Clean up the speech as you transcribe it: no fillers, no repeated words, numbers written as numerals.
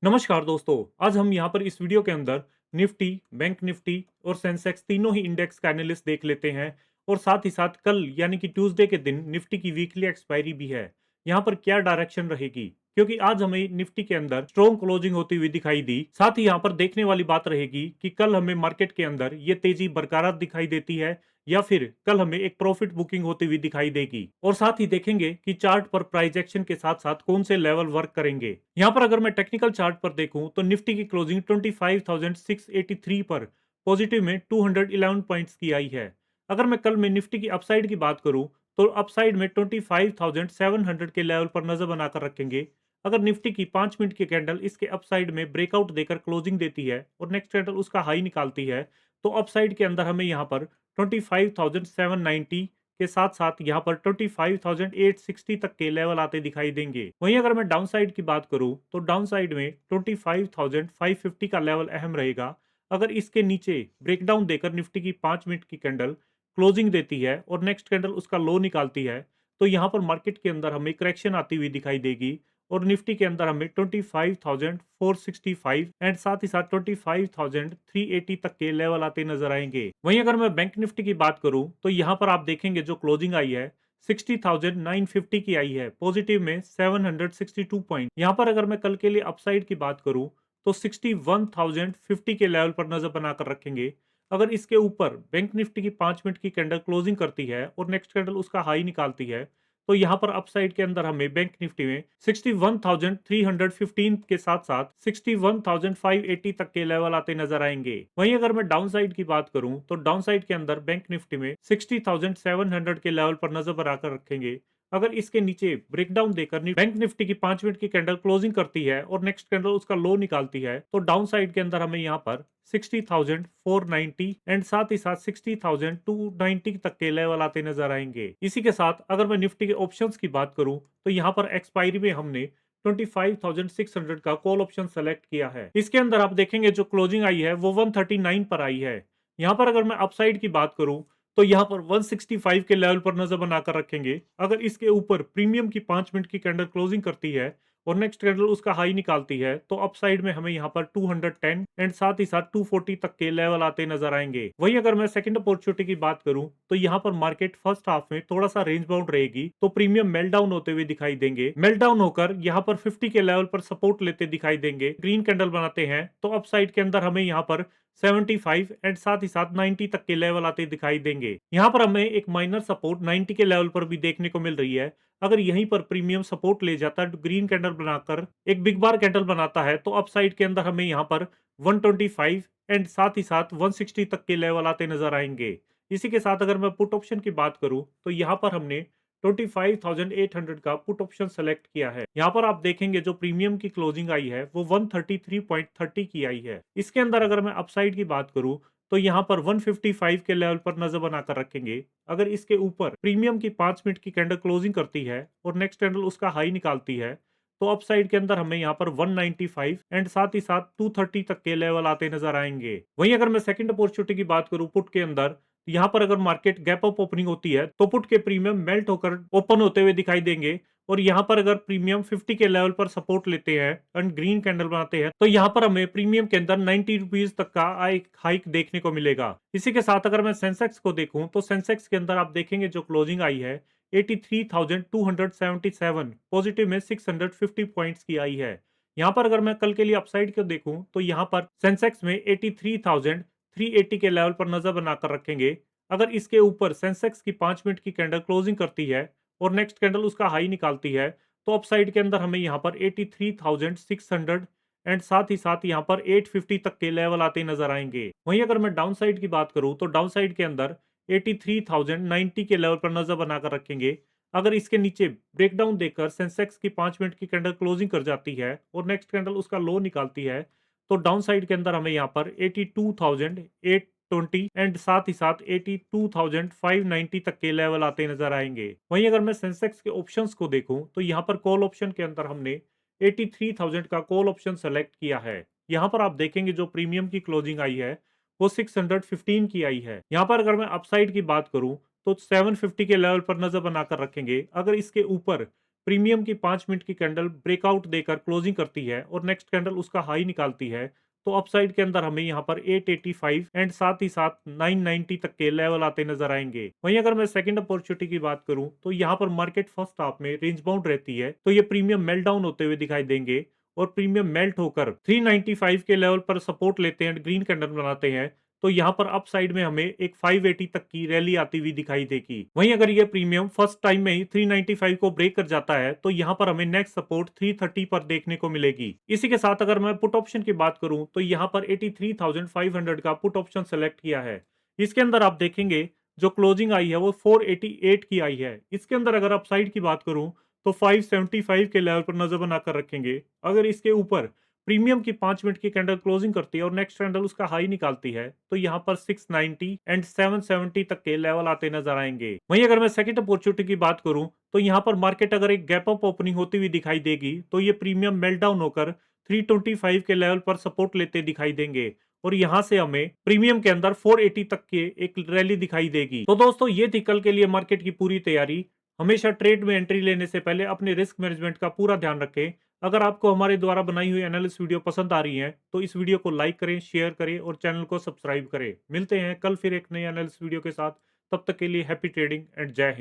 नमस्कार दोस्तों। आज हम यहाँ पर इस वीडियो के अंदर निफ्टी, बैंक निफ्टी और सेंसेक्स तीनों ही इंडेक्स का एनालिसिस देख लेते हैं और साथ ही साथ कल यानी कि ट्यूसडे के दिन निफ्टी की वीकली एक्सपायरी भी है। यहाँ पर क्या डायरेक्शन रहेगी, क्योंकि आज हमें निफ्टी के अंदर स्ट्रॉन्ग क्लोजिंग होती हुई दिखाई दी। साथ ही यहाँ पर देखने वाली बात रहेगी कि कल हमें मार्केट के अंदर ये तेजी बरकरार दिखाई देती है या फिर कल हमें एक प्रॉफिट बुकिंग होती हुई दिखाई देगी। और साथ ही देखेंगे कि चार्ट पर प्राइस एक्शन के साथ साथ कौन से लेवल वर्क करेंगे। यहाँ पर अगर मैं टेक्निकल चार्ट पर देखूं तो निफ्टी की क्लोजिंग 25,683 पर पॉजिटिव में 211 पॉइंट्स की आई है। अगर मैं कल में निफ्टी की अपसाइड की बात करूं तो अपसाइड में 25,700 के लेवल पर नजर बनाकर रखेंगे। अगर निफ्टी की 5 मिनट की कैंडल इसके अपसाइड में ब्रेकआउट देकर क्लोजिंग देती है और नेक्स्ट कैंडल उसका हाई निकालती है तो अपसाइड के अंदर हमें यहाँ पर 25,790 के साथ साथ यहाँ पर 25,860 तक के लेवल आते दिखाई देंगे। वहीं अगर मैं डाउन साइड की बात करूं तो डाउन साइड में 25,550 का लेवल अहम रहेगा। अगर इसके नीचे ब्रेकडाउन देकर निफ्टी की 5 मिनट की कैंडल क्लोजिंग देती है और नेक्स्ट कैंडल उसका लो निकालती है तो यहाँ पर मार्केट के अंदर हमें करेक्शन आती हुई दिखाई देगी और निफ्टी के अंदर हमें 25,465 एंड साथ ही साथ 25,380 तक के लेवल आते नजर आएंगे। वहीं अगर मैं बैंक निफ्टी की बात करूं तो यहां पर आप देखेंगे जो क्लोजिंग आई है 60,950 की आई है, पॉजिटिव में 762 पॉइंट। यहां पर अगर मैं कल के लिए अपसाइड की बात करूं तो 61,050 के लेवल पर नजर बनाकर रखेंगे। अगर इसके ऊपर बैंक निफ्टी की 5 मिनट की कैंडल क्लोजिंग करती है और नेक्स्ट कैंडल उसका हाई निकालती है तो यहाँ पर अपसाइड के अंदर हमें बैंक निफ्टी में 61,315 के साथ साथ 61,580 तक के लेवल आते नजर आएंगे। वहीं अगर मैं डाउन साइड की बात करूं तो डाउन साइड के अंदर बैंक निफ्टी में 60,700 के लेवल पर नजर बनाकर रखेंगे। अगर इसके नीचे ब्रेकडाउन देकर बैंक निफ्टी की 5 मिनट की कैंडल क्लोजिंग करती है और नेक्स्ट कैंडल उसका लो निकालती है तो डाउन साइड के अंदर हमें यहाँ पर 60,490 एंड साथ ही साथ 60,290 तक के लेवल आते नजर आएंगे। इसी के साथ अगर मैं निफ्टी के ऑप्शंस की बात करूं तो यहाँ पर एक्सपायरी में हमने 25,600 का कॉल ऑप्शन सेलेक्ट किया है। इसके अंदर आप देखेंगे जो क्लोजिंग आई है वो 139 पर आई है। यहाँ पर अगर मैं अपसाइड की बात करूं तो यहाँ पर 165 के लेवल पर नजर बनाकर रखेंगे। अगर इसके ऊपर प्रीमियम की 5 मिनट की कैंडल क्लोजिंग करती है और नेक्स्ट कैंडल उसका हाई निकालती है तो अपसाइड में हमें यहाँ पर 210 एंड साथ ही साथ 240 तक के लेवल आते नजर आएंगे। वहीं अगर मैं सेकंड अपॉर्चुनिटी की बात करूं तो यहाँ पर मार्केट फर्स्ट हाफ में थोड़ा सा रेंज बाउंड रहेगी तो प्रीमियम मेल्टडाउन होते हुए दिखाई देंगे। मेल्टडाउन होकर यहाँ पर 50 के लेवल पर सपोर्ट लेते दिखाई देंगे, ग्रीन कैंडल बनाते हैं तो अपसाइड के अंदर हमें यहाँ पर 75 एंड साथ ही साथ 90 तक के लेवल आते दिखाई देंगे। यहाँ पर हमें एक माइनर सपोर्ट 90 के लेवल पर भी देखने को मिल रही है। अगर यहीं पर प्रीमियम सपोर्ट ले जाता है तो ग्रीन कैंडल बनाकर एक बिग बार कैंडल बनाता है तो अपसाइड के अंदर हमें यहाँ पर 125 एंड साथ ही साथ 160 तक के लेवल आते नजर आएंगे। इसी के साथ अगर मैं पुट ऑप्शन की बात करूं तो यहाँ पर हमने 25,800 का पुट ऑप्शन सेलेक्ट किया है। यहाँ पर आप देखेंगे जो प्रीमियम की क्लोजिंग आई है वो 133.30 की आई है। इसके अंदर अगर मैं अपसाइड की बात करूं तो यहाँ पर 155 के लेवल पर नजर बनाकर रखेंगे। अगर इसके ऊपर प्रीमियम की 5 मिनट की कैंडल क्लोजिंग करती है और नेक्स्ट कैंडल उसका हाई निकालती है तो अपसाइड के अंदर हमें यहाँ पर 195 एंड साथ ही साथ 230 तक के लेवल आते नजर आएंगे। वहीं अगर मैं सेकंड अपॉर्चुनिटी की बात करूं पुट के अंदर तो यहाँ पर अगर मार्केट गैप अप ओपनिंग होती है तो पुट के प्रीमियम मेल्ट होकर ओपन होते हुए दिखाई देंगे और यहाँ पर अगर प्रीमियम 50 के लेवल पर सपोर्ट लेते हैं एंड ग्रीन कैंडल बनाते हैं तो यहाँ पर हमें प्रीमियम के अंदर 90 रुपीज तक का एक हाइक देखने को मिलेगा। इसी के साथ अगर मैं सेंसेक्स को देखूं तो सेंसेक्स के अंदर आप देखेंगे जो क्लोजिंग आई है 83,277 पॉजिटिव में 650 पॉइंट्स की आई है। यहाँ पर अगर मैं कल के लिए अपसाइड को देखूं तो यहाँ पर सेंसेक्स में 83,380 के लेवल पर नजर बनाकर रखेंगे। अगर इसके ऊपर सेंसेक्स की 5 मिनट की कैंडल क्लोजिंग करती है और नेक्स्ट कैंडल उसका हाई निकालती है तो अपसाइड के अंदर हमें यहाँ पर 83,600 एंड साथ ही साथ यहाँ पर 850 तक के लेवल आते नजर आएंगे। वहीं अगर मैं डाउन साइड की बात करूं तो डाउन साइड के अंदर 83,090 के लेवल पर नजर बनाकर रखेंगे। अगर इसके नीचे ब्रेकडाउन देकर सेंसेक्स की 5 मिनट की कैंडल क्लोजिंग कर जाती है और नेक्स्ट कैंडल उसका लो निकालती है तो डाउन साइड के अंदर हमें यहाँ पर 82,820 एंड साथ ही साथ 82,590 तक के लेवल आते नजर आएंगे। वहीं अगर मैं सेंसेक्स के ऑप्शंस को देखूं तो यहाँ पर कॉल ऑप्शन के अंदर हमने 83,000 का कॉल ऑप्शन सेलेक्ट किया है। यहाँ पर आप देखेंगे जो प्रीमियम की क्लोजिंग आई है वो 615 की आई है। यहाँ पर अगर मैं अपसाइड की बात करूं तो 750 के लेवल पर नजर बनाकर रखेंगे। अगर इसके ऊपर प्रीमियम की 5 मिनट की कैंडल ब्रेकआउट देकर क्लोजिंग करती है और नेक्स्ट कैंडल उसका हाई निकालती है, तो अपसाइड के अंदर हमें यहाँ पर 885 एंड साथ ही साथ 990 तक के लेवल आते नजर आएंगे। वहीं अगर मैं सेकंड अपॉर्चुनिटी की बात करूं तो यहाँ पर मार्केट फर्स्ट हाफ में रेंज बाउंड रहती है, तो ये प्रीमियम मेल्ट डाउन होते हुए दिखाई देंगे और प्रीमियम मेल्ट होकर 395 के लेवल पर सपोर्ट लेते हैं, ग्रीन कैंडल बनाते हैं, तो यहाँ पर अप साइड में हमें एक 580 तक की रैली आती हुई दिखाई देगी। वहीं अगर ये प्रीमियम फर्स्ट टाइम में ही 395 को ब्रेक कर जाता है तो यहाँ पर हमें नेक्स्ट सपोर्ट 330 पर देखने को मिलेगी। इसी के साथ अगर मैं पुट ऑप्शन की बात करूं तो यहाँ पर 83,500 का पुट ऑप्शन सेलेक्ट किया है। इसके अंदर आप देखेंगे जो क्लोजिंग आई है वो 488 की आई है। इसके अंदर अगर अपसाइड की बात करूं तो 575 के लेवल पर नजर बनाकर रखेंगे। अगर इसके ऊपर प्रीमियम की 5 मिनट की कैंडल क्लोजिंग करती है और नेक्स्ट कैंडल उसका हाई निकालती है, तो यहाँ पर 690 एंड 770 तक के लेवल आते नजर आएंगे। वहीं अगर मैं सेकंड अपॉर्चुनिटी की बात करूं तो यहाँ पर मार्केट अगर एक गैप अप ओपनिंग होती हुई दिखाई देगी तो ये प्रीमियम मेल्ट डाउन होकर 325 के लेवल पर सपोर्ट लेते दिखाई देंगे और यहाँ से हमें प्रीमियम के अंदर 480 तक के एक रैली दिखाई देगी। तो दोस्तों ये थी कल के लिए मार्केट की पूरी तैयारी। हमेशा ट्रेड में एंट्री लेने से पहले अपने रिस्क मैनेजमेंट का पूरा ध्यान रखें। अगर आपको हमारे द्वारा बनाई हुई एनालिसिस वीडियो पसंद आ रही है तो इस वीडियो को लाइक करें, शेयर करें और चैनल को सब्सक्राइब करें। मिलते हैं कल फिर एक नई एनालिसिस वीडियो के साथ। तब तक के लिए हैप्पी ट्रेडिंग एंड जय हिंद।